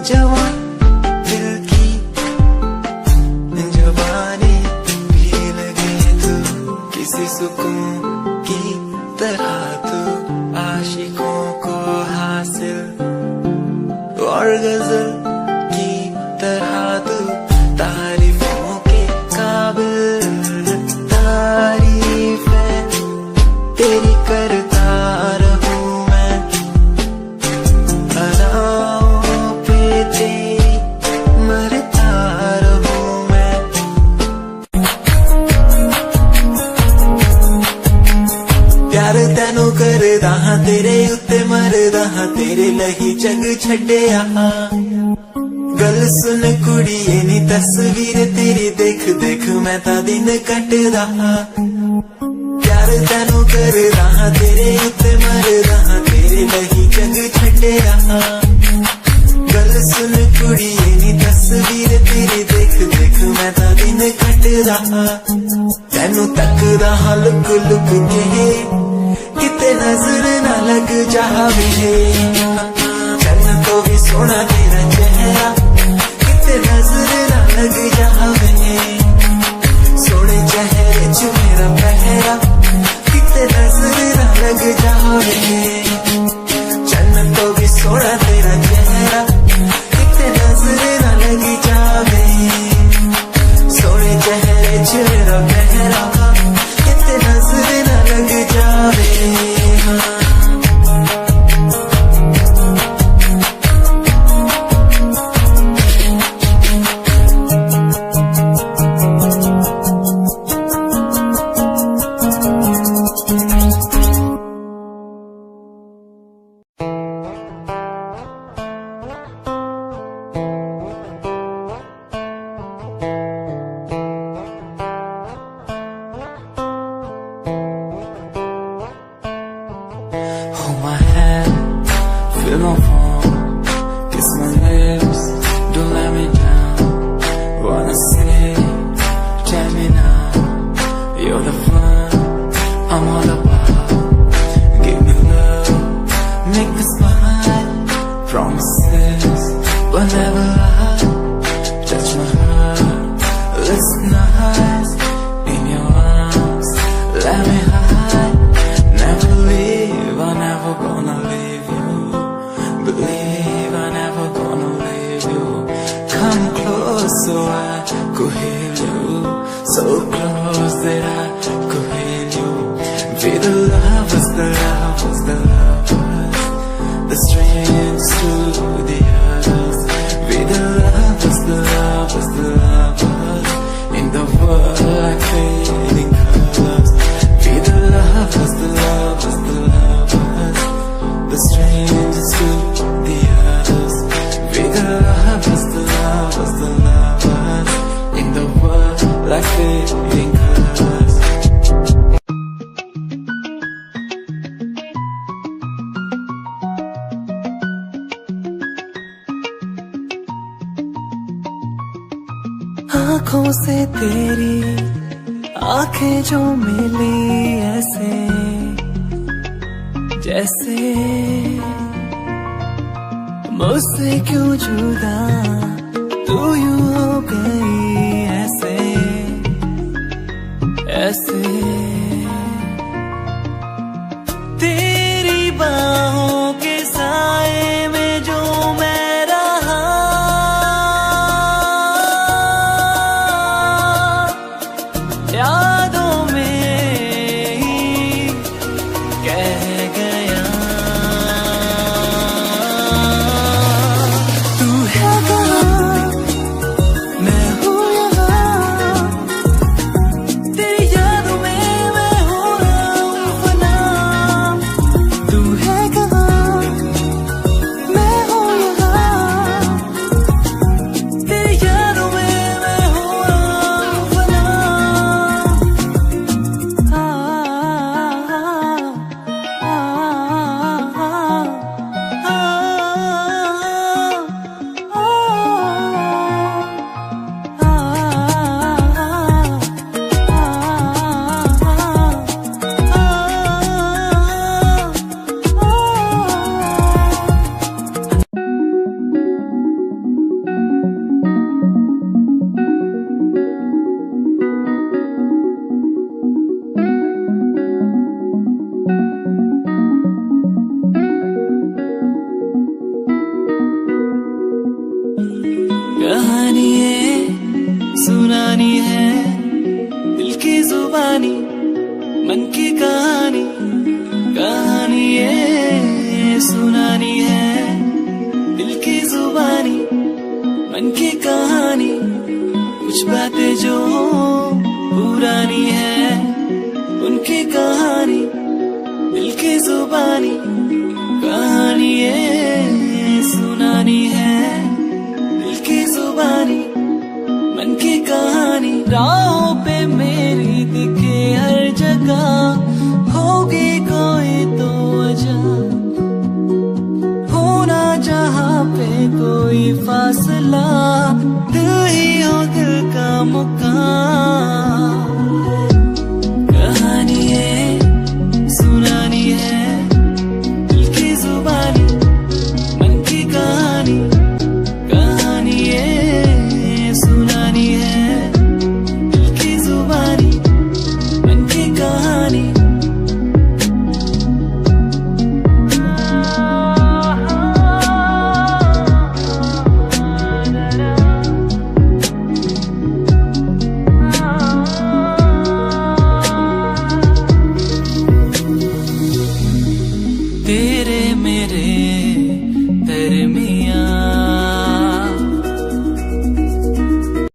Speaker 6: जवान दिल की जवानी भी लगे तू किसी सुकून की तरह तू आशिकों को हासिल और गजल की तरह तू तारीफों के काबिल तारीफें तेरी करता रहूं मैं अदाओं पे तेरी मरता रहूं मैं प्यार तैनू करदा हां तेरे उत्ते मरदा हां तेरे लही जग छड्डिया गल सुन कुड़िए नी तस्वीर तेरी देख देख मैं ता दिन कटदा प्यार तैनू करदा हां तेरे उत्ते मरदा हां तेरे लही जग छड्डिया गल सुन कुड़िए नी तस्वीर तेरी देख देख मैं ता दिन कटदा तैनू तकदा हां लुक लुक के किते नजर ना लग जावे चन्न तो भी सोना तेरा चेहरा किते नजर ना लग जावे सोने चेहरे च मेरा पहरा किते नजर ना लग जावे चन्न तो भी सोना तेरा चेहरा किते नजर ना लग जावे सोने चेहरे च मेरा पहरा किते नजर ना लग जावे Hold my hand, feel my palm, kiss my lips, don't let me down. Wanna say, tell me now, you're the fun I'm all about. Give me love, make me smile, promises will never lie. Touch my heart, listen nice, in your arms, let me hide. Never leave, I'm never gonna leave you. Believe I'm never gonna leave you. Come close so I could hear you. So close that I could hear you. Be the lovers, the lovers, the lovers, the strangers to the others. Be the lovers, the lovers, the lovers, in the world like fading colors. Be the lovers, the lovers, the lovers, the strangers to the others. Be the lovers, the lovers, the lovers, in the world like fading colors. आँखों से तेरी आंखें जो मिली ऐसे जैसे मुझसे क्यों जुदा तू यूं हो गई ऐसे ऐसे तेरी बाहों के साए में जो मैं रहा यादों में ही कह गया तू है कहाँ
Speaker 5: जुबानी मन की कहानी कहानी ये सुनानी है। दिल की जुबानी मन की कहानी कुछ बातें जो पुरानी है उनकी कहानी। दिल की जुबानी कहानी ये सुनानी है। दिल की जुबानी मन की कहानी। राहों पे मेरी दिखे हर जगह होगी कोई तो वजह। होना जहाँ पे कोई फासला दिल ही हो दिल का मुकाम।